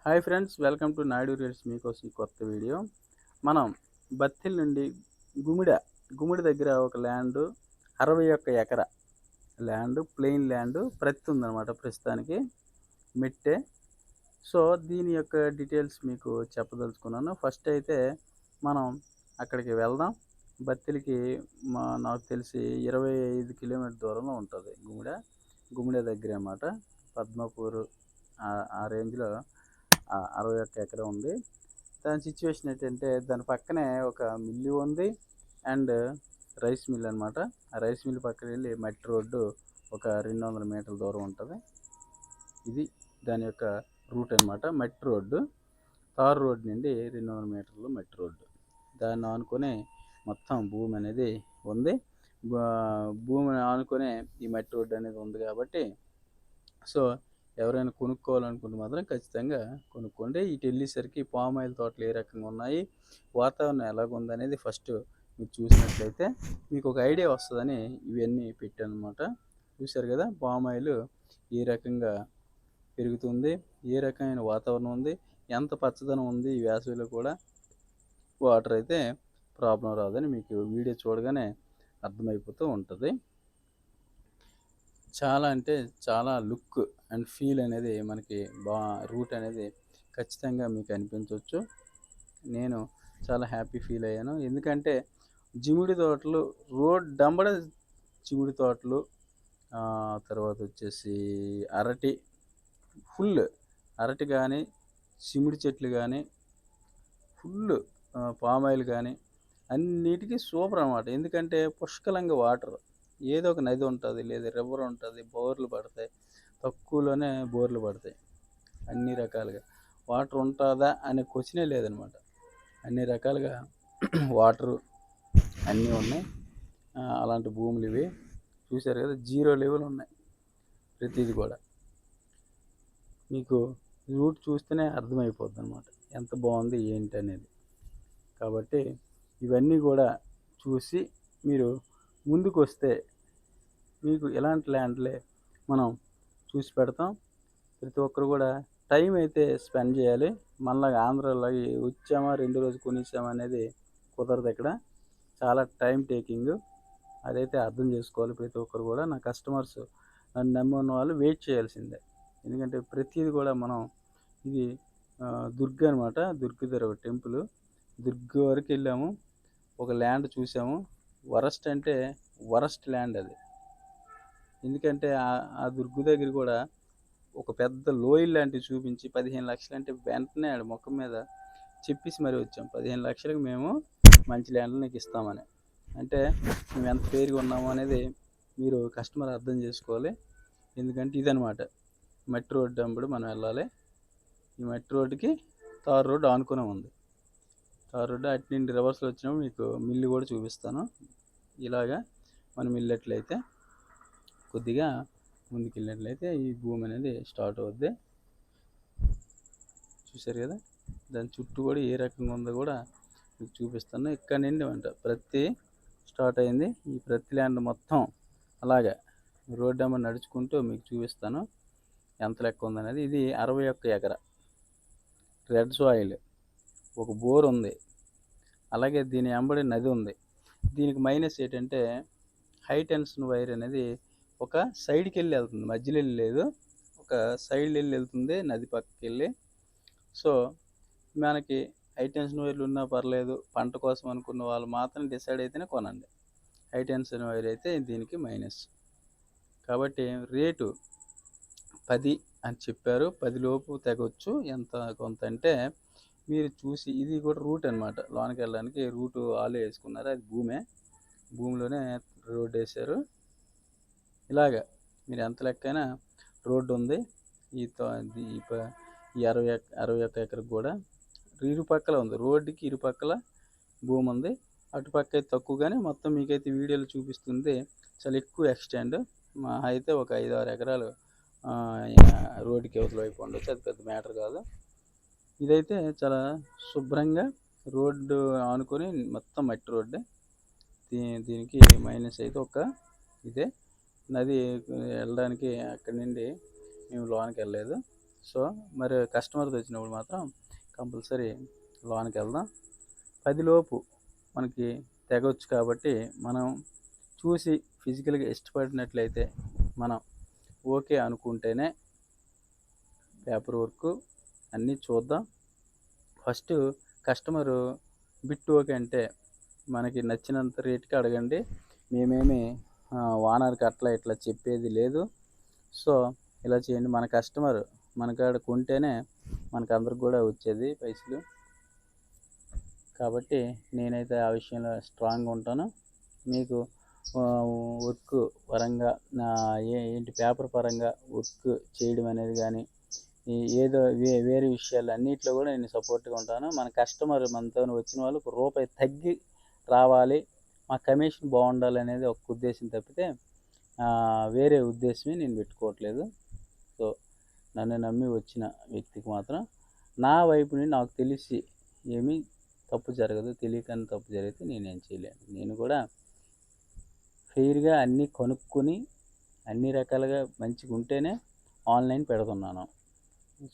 Hi friends, welcome to Naidu reels. మీకోసం ఈ కొత్త వీడియో. మనం బత్తిల్ నుండి గుమిడ గుమిడి దగ్గర ఒక ల్యాండ్ 61 ఎకరా ల్యాండ్, ప్లెయిన్ ల్యాండ్ ప్రతి ఉందన్నమాట ప్రస్తుతానికి మెట్టే. సో దీని యొక్క డీటెయిల్స్ మీకు చెప్పదలుచుకున్నాను. ఫస్ట్ అయితే మనం అక్కడికి వెళ్దాం. బత్తిలికి నాకు తెలిసి 25 కిలోమీటర్ దూరంలో ఉంటుంది గుమిడ దగ్గర అన్నమాట. పద్మపూరు ఆ రేంజ్లో 61 ఎకరం ఉంది. దాని సిచ్యువేషన్ ఏంటంటే దాని పక్కనే ఒక మిల్లు ఉంది అండ్ రైస్ మిల్ అనమాట. ఆ రైస్ మిల్ పక్కన వెళ్ళి మట్టి రోడ్డు ఒక 200 మీటర్ల దూరం ఉంటుంది. ఇది దాని యొక్క రూట్ అనమాట. మట్టి రోడ్డు, తారు రోడ్డు నుండి 200 మీటర్లు మట్టి రోడ్డు. దాన్ని ఆనుకొని మొత్తం భూమి అనేది ఉంది. భూమిని ఆనుకొనే ఈ మట్టి రోడ్డు అనేది ఉంది కాబట్టి సో ఎవరైనా కొనుక్కోవాలనుకుంటే మాత్రం ఖచ్చితంగా కొనుక్కోండి. ఇటు వెళ్ళేసరికి పామ్ ఆయిల్ తోటలు ఏ రకంగా ఉన్నాయి, వాతావరణం ఎలాగుందనేది ఫస్ట్ మీరు చూసినట్లయితే మీకు ఒక ఐడియా వస్తుందని ఇవన్నీ పెట్టాను అనమాట. చూశారు కదా, పామ్ ఆయిల్ ఏ రకంగా పెరుగుతుంది, ఏ రకమైన వాతావరణం ఉంది, ఎంత పచ్చదనం ఉంది. ఈ వేసవిలో కూడా వాటర్ అయితే ప్రాబ్లం రాదని మీకు వీడియో చూడగానే అర్థమైపోతూ ఉంటుంది. చాలా అంటే చాలా లుక్ అండ్ ఫీల్ అనేది మనకి రూట్ అనేది ఖచ్చితంగా మీకు అనిపించవచ్చు. నేను చాలా హ్యాపీ ఫీల్ అయ్యాను. ఎందుకంటే జిమిడి తోటలు, రోడ్ డంబడ చిమిడి తోటలు, తర్వాత వచ్చేసి ఫుల్ అరటి కానీ, చిమిడి చెట్లు కానీ, ఫుల్ పామ్ ఆయిల్ కానీ అన్నిటికీ సూపర్ అన్నమాట. ఎందుకంటే పుష్కలంగా వాటర్, ఏదో ఒక నది ఉంటుంది లేదా రివర్ ఉంటుంది, బోర్లు పడతాయి, తక్కువలోనే బోర్లు పడతాయి. అన్ని రకాలుగా వాటర్ ఉంటుందా అనే క్వశ్చనే లేదనమాట. అన్ని రకాలుగా వాటరు అన్నీ ఉన్నాయి. అలాంటి భూములు ఇవి. చూశారు కదా, 0 లెవెల్ ఉన్నాయి ప్రతిదీ కూడా. మీకు రూట్ చూస్తేనే అర్థమైపోద్ది అనమాట ఎంత బాగుంది ఏంటి అనేది. కాబట్టి ఇవన్నీ కూడా చూసి మీరు ముందుకు వస్తే మీకు ఎలాంటి ల్యాండ్లే మనం చూసి పెడతాం. ప్రతి ఒక్కరు కూడా టైం అయితే స్పెండ్ చేయాలి. మనలాగా ఆంధ్రాలోకి వచ్చామా 2 రోజులు కొనేసామా అనేది కుదరదు. ఇక్కడ చాలా టైం టేకింగ్, అదైతే అర్థం చేసుకోవాలి ప్రతి ఒక్కరు కూడా. నా కస్టమర్స్, నన్ను నమ్మి ఉన్న వాళ్ళు వెయిట్ చేయాల్సిందే. ఎందుకంటే ప్రతిదీ కూడా మనం ఇది దుర్గ అనమాట. దుర్గ దగ్గర ఒక టెంపుల్, దుర్గ వరకు వెళ్ళాము, ఒక ల్యాండ్ చూసాము. వరస్ట్ అంటే వరస్ట్ ల్యాండ్ అది. ఎందుకంటే ఆ దుర్గు దగ్గర కూడా ఒక పెద్ద లోయల్ లాంటివి చూపించి 15 లక్షలు అంటే వెంటనే ఆడ మొక్క మీద చెప్పేసి మరీ వచ్చాం. 15 లక్షలకు మేము మంచి ల్యాండ్లు నీకు ఇస్తామని. అంటే మేము ఎంత పేరుగా ఉన్నాము అనేది మీరు కస్టమర్ అర్థం చేసుకోవాలి. ఎందుకంటే ఇదనమాట మట్టి రోడ్డు అంబడి మనం వెళ్ళాలి. ఈ మట్టి రోడ్డుకి తారు రోడ్డు ఆనుకునే ఉంది. తారు రోడ్డు అటు నుండి రివర్స్లో వచ్చినప్పుడు మీకు మిల్లు కూడా చూపిస్తాను. ఇలాగా మనం వెళ్ళినట్లయితే, కొద్దిగా ముందుకు వెళ్ళినట్లయితే ఈ భూమి అనేది స్టార్ట్ అవుద్ది. చూశారు కదా, దాని చుట్టూ కూడా ఏ రకంగా ఉందో కూడా మీకు చూపిస్తాను. ఇక్కడ నుండి ప్రతి స్టార్ట్ అయింది. ఈ ప్రతి ల్యాండ్ మొత్తం అలాగే రోడ్డు అమ్మ నడుచుకుంటూ మీకు చూపిస్తాను ఎంత లెక్క ఉందనేది. ఇది 61 ఎకరా రెడ్ సాయిల్, ఒక బోర్ ఉంది, అలాగే దీని వెంబడి నది ఉంది. దీనికి మైనస్ ఏంటంటే హై టెన్షన్ వైర్ అనేది ఒక సైడ్కి వెళ్ళి వెళ్తుంది, మధ్యలో వెళ్ళి లేదు, ఒక సైడ్ వెళ్ళి వెళ్తుంది నది పక్కకి వెళ్ళి. సో మనకి హై టెన్షన్ వైర్లు ఉన్నా పర్లేదు, పంట కోసం అనుకున్న వాళ్ళు మాత్రం డిసైడ్ అయితేనే కొనండి. హై టెన్షన్ వైర్ అయితే దీనికి మైనస్. కాబట్టి రేటు 10 అని చెప్పారు. 10 లోపు తెగొచ్చు, ఎంత కొంత అంటే మీరు చూసి. ఇది కూడా రూట్ అనమాట, లోనికి వెళ్ళడానికి రూటు ఆలు వేసుకున్నారు. అది భూమిలోనే రోడ్డు వేశారు. ఇలాగా మీరు ఎంత లెక్కైనా రోడ్డు ఉంది. ఈ 61 ఎకరకు కూడా ఇరుపక్కల ఉంది. రోడ్డుకి ఇరుపక్కల భూమి ఉంది. అటుపక్క అయితే తక్కువ, కానీ మొత్తం మీకైతే వీడియోలో చూపిస్తుంది చాలా ఎక్కువ ఎక్స్టెండ్. మా అయితే ఒక 5-6 ఎకరాలు రోడ్డుకి అవతల వైపు ఉండొచ్చు, అది పెద్ద మ్యాటర్ కాదు. ఇదైతే చాలా శుభ్రంగా రోడ్డు ఆనుకొని మొత్తం మట్టి రోడ్డే. దీనికి మైనస్ అయితే ఒక ఇదే. నది వెళ్ళడానికి అక్కడి నుండి మేము లోనికి వెళ్ళలేదు. సో మరి కస్టమర్ది వచ్చినప్పుడు మాత్రం కంపల్సరీ లోనికి వెళ్దాం. 10 లోపు మనకి తెగొచ్చు కాబట్టి మనం చూసి ఫిజికల్గా ఇష్టపడినట్లయితే మనం ఓకే అనుకుంటేనే పేపర్ వర్క్ అన్నీ చూద్దాం. ఫస్ట్ కస్టమరు బిట్ ఓకే అంటే మనకి నచ్చినంత రేట్కి అడగండి. మేమేమి ఓనర్కి అట్లా ఇట్లా చెప్పేది లేదు. సో ఇలా చేయండి. మన కస్టమర్ మన కాడ కొంటేనే మనకు అందరికి కూడా వచ్చేది పైసలు. కాబట్టి నేనైతే ఆ విషయంలో స్ట్రాంగ్గా ఉంటాను. మీకు వర్క్ పరంగా ఏంటి పేపర్ పరంగా వర్క్ చేయడం అనేది కానీ ఏదో వేరే విషయాలు అన్నిట్లో కూడా నేను సపోర్ట్గా ఉంటాను. మన కస్టమర్ మనతో వచ్చిన వాళ్ళు రూపాయి తగ్గి రావాలి, మా కమిషన్ బాగుండాలి అనేది ఒక ఉద్దేశం తప్పితే వేరే ఉద్దేశమే నేను పెట్టుకోవట్లేదు. సో నన్ను నమ్మి వచ్చిన వ్యక్తికి మాత్రం నా వైపు నుండి నాకు తెలిసి ఏమీ తప్పు జరగదు. తెలియకని తప్పు జరిగితే నేనేం చేయలేను. నేను కూడా ఫెయిర్గా అన్నీ కనుక్కొని అన్ని రకాలుగా మంచిగా ఉంటేనే ఆన్లైన్ పెడుతున్నాను.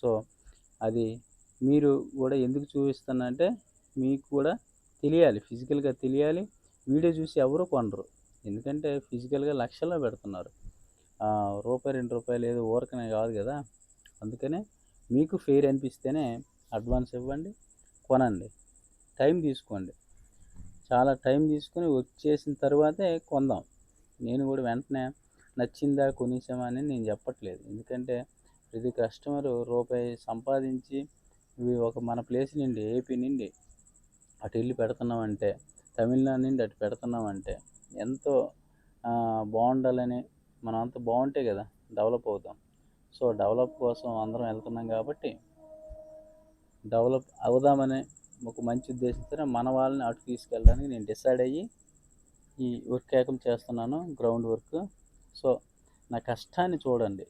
సో అది మీరు కూడా ఎందుకు చూపిస్తున్నా అంటే మీకు కూడా తెలియాలి, ఫిజికల్గా తెలియాలి. వీడియో చూసి ఎవరు కొనరు. ఎందుకంటే ఫిజికల్గా లక్షల్లో పెడుతున్నారు. రూపాయి 2 రూపాయలు ఏదో ఊరకనే కాదు కదా. అందుకనే మీకు ఫెయిర్ అనిపిస్తేనే అడ్వాన్స్ ఇవ్వండి, కొనండి. టైం తీసుకోండి, చాలా టైం తీసుకొని వచ్చేసిన తర్వాతే కొందాం. నేను కూడా వెంటనే నచ్చిందా కొనేసామని నేను చెప్పట్లేదు. ఎందుకంటే ప్రతి కస్టమరు రూపాయి సంపాదించి ఒక మన ప్లేస్ నుండి ఏపీ నుండి అటు వెళ్ళి పెడుతున్నామంటే, తమిళనాడు నుండి అటు పెడుతున్నామంటే ఎంతో బాగుండాలని, మనం అంతా బాగుంటే కదా డెవలప్ అవుతాం. సో డెవలప్ కోసం అందరం వెళ్తున్నాం కాబట్టి డెవలప్ అవుదామనే ఒక మంచి ఉద్దేశంతో మన వాళ్ళని అటు తీసుకెళ్ళడానికి నేను డిసైడ్ అయ్యి ఈ వర్క్ ఏకం చేస్తున్నాను, గ్రౌండ్ వర్క్. సో నా కష్టాన్ని చూడండి.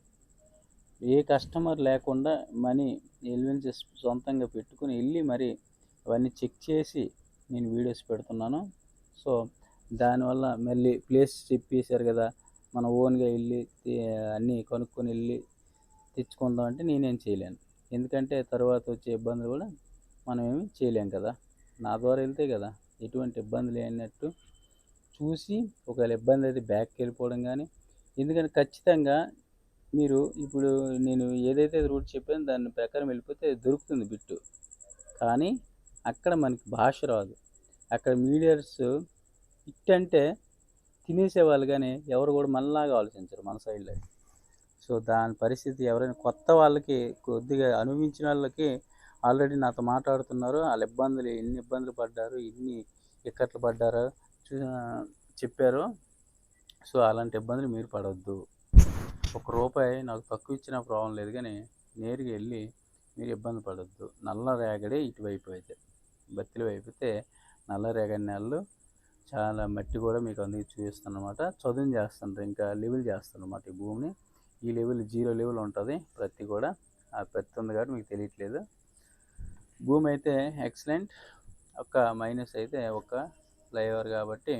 ఏ కస్టమర్ లేకుండా మనీ ఎలివెన్సెస్ సొంతంగా పెట్టుకుని వెళ్ళి మరి అవన్నీ చెక్ చేసి నేను వీడియోస్ పెడుతున్నాను. సో దానివల్ల మళ్ళీ ప్లేస్ చెప్పేశారు కదా, మన ఓన్గా వెళ్ళి అన్నీ కనుక్కొని వెళ్ళి తెచ్చుకుందాం అంటే నేనేం చేయలేను. ఎందుకంటే తర్వాత వచ్చే ఇబ్బందులు కూడా మనం ఏమి చేయలేం కదా. నా ద్వారా వెళ్తే కదా ఎటువంటి ఇబ్బంది లేనట్టు చూసి ఒకవేళ ఇబ్బంది అయితే బ్యాక్కి వెళ్ళిపోవడం కానీ. ఎందుకంటే ఖచ్చితంగా మీరు ఇప్పుడు నేను ఏదైతే రూట్ చెప్పానో దాని ప్రకారం వెళ్ళిపోతే దొరుకుతుంది బిట్టు. కానీ అక్కడ మనకి భాష రాదు. అక్కడ మీడియర్స్ ఇట్ అంటే తినేసేవాళ్ళు కానీ ఎవరు కూడా మనలాగా ఆలోచించరు మన సైడ్లో. సో దాని పరిస్థితి ఎవరైనా కొత్త వాళ్ళకి కొద్దిగా అనుభవించిన వాళ్ళకి ఆల్రెడీ నాతో మాట్లాడుతున్నారు. వాళ్ళ ఇబ్బందులు ఎన్ని ఇబ్బందులు పడ్డారు, ఎన్ని ఇక్కట్లు పడ్డారో చెప్పారు. సో అలాంటి ఇబ్బందులు మీరు పడవద్దు. ₹1 నాకు తక్కువ ఇచ్చినా ప్రాబ్లం లేదు, కానీ నేరుగా వెళ్ళి మీరు ఇబ్బంది పడవద్దు. నల్ల రేగడే ఇటువైపు అయితే, బత్తిల వైపు అయితే నల్ల రేగడి నెలలు చాలా మట్టి కూడా మీకు అందుకు చూపిస్తాను అనమాట. చదును చేస్తుంటారు, ఇంకా లెవెల్ చేస్తాను అనమాట ఈ భూమిని. ఈ లెవెల్ 0 లెవెల్ ఉంటుంది ప్రతి కూడా. ఆ ప్రతి ఉంది కాబట్టి మీకు తెలియట్లేదు. భూమి అయితే ఎక్సలెంట్. ఒక మైనస్ అయితే ఒక ఫ్లైఓవర్ కాబట్టి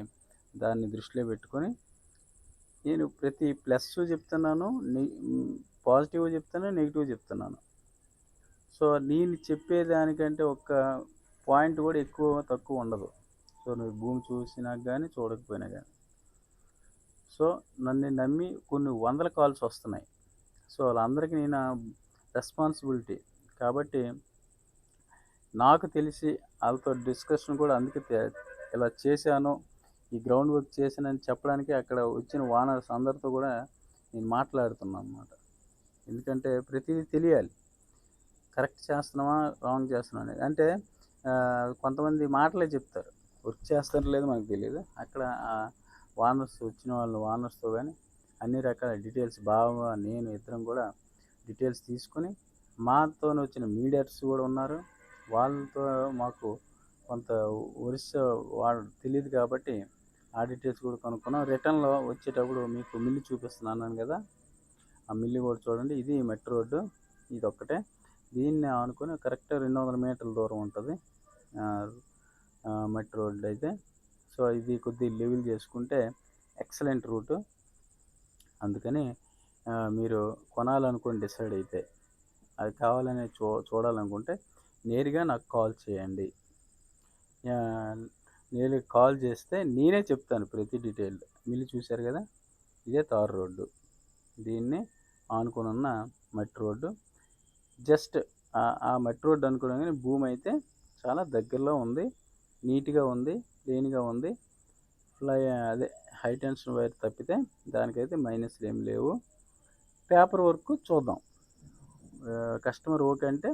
దాన్ని దృష్టిలో పెట్టుకొని నేను ప్రతి ప్లస్ చెప్తున్నాను, పాజిటివ్ చెప్తున్నాను, నెగిటివ్ చెప్తున్నాను. సో నేను చెప్పేదానికంటే ఒక్క పాయింట్ కూడా ఎక్కువ తక్కువ ఉండదు. సో నువ్వు భూమి చూసినా కానీ చూడకపోయినా కానీ. సో నన్ను నమ్మి కొన్ని వందల కాల్స్ వస్తున్నాయి. సో వాళ్ళందరికీ నేను రెస్పాన్సిబిలిటీ కాబట్టి నాకు తెలిసి వాళ్ళతో డిస్కషన్ కూడా అందుకే ఇలా చేశాను, ఈ గ్రౌండ్ వర్క్ చేశానని చెప్పడానికి అక్కడ వచ్చిన ఓనర్స్ అందరితో కూడా నేను మాట్లాడుతున్నాను అన్నమాట. ఎందుకంటే ప్రతిదీ తెలియాలి, కరెక్ట్ చేస్తున్నామా రాంగ్ చేస్తున్నాం అనేది. అంటే కొంతమంది మాటలే చెప్తారు, వర్క్ చేస్తారో లేదో మనకు తెలియదు. అక్కడ ఓనర్స్ వచ్చిన వాళ్ళు ఓనర్స్తో కానీ అన్ని రకాల డీటెయిల్స్ బాగా నేను ఇద్దరం కూడా డీటెయిల్స్ తీసుకొని, మాతో వచ్చిన మీడియర్స్ కూడా ఉన్నారు, వాళ్ళతో మాకు కొంత ఒరిస్సా వాళ్ళు తెలియదు కాబట్టి ఆ డీటెయిల్స్ కూడా కనుక్కున్నాం. రిటర్న్లో వచ్చేటప్పుడు మీకు మిల్లు చూపిస్తున్నాను కదా, ఆ మిల్లు కూడా చూడండి. ఇది మెట్రో రోడ్డు, ఇది ఒక్కటే. దీన్ని ఆనుకొని కరెక్ట్ 200 మీటర్ల దూరం ఉంటుంది మెట్రో రోడ్డు అయితే. సో ఇది కొద్దిగా లెవెల్ చేసుకుంటే ఎక్సలెంట్ రూటు. అందుకని మీరు కొనాలనుకొని డిసైడ్ అయితే అది కావాలని చూడాలనుకుంటే నేరుగా నాకు కాల్ చేయండి. నేరుగా కాల్ చేస్తే నేనే చెప్తాను ప్రతి డీటెయిల్. మిల్లు చూశారు కదా! ఇదే తారు రోడ్డు. దీన్ని ఆనుకొనున్న మట్టి రోడ్డు. జస్ట్ ఆ మట్టి రోడ్డు అనుకోగానే భూమి అయితే చాలా దగ్గరలో ఉంది. నీట్‌గా ఉంది. క్లీన్‌గా ఉంది. అదే హై టెన్షన్ వైర్ తప్పితే దానికైతే మైనస్‌లు ఏమి లేవు. పేపర్ వర్క్ చూద్దాం. కస్టమర్ ఓకే అంటే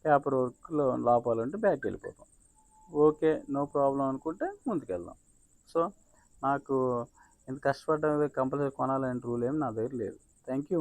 పేపర్ వర్క్‌లో లోపాలుంటే బ్యాక్ వెళ్ళిపోతాం. ఓకే. నో ప్రాబ్లమ్ అనుకుంటే ముందుకెళ్దాం. సో, నాకు ఇంత కష్టపడ్డ కంపల్సరీ కొనాలనే రూల్ ఏమి నా దగ్గర లేదు. Thank you.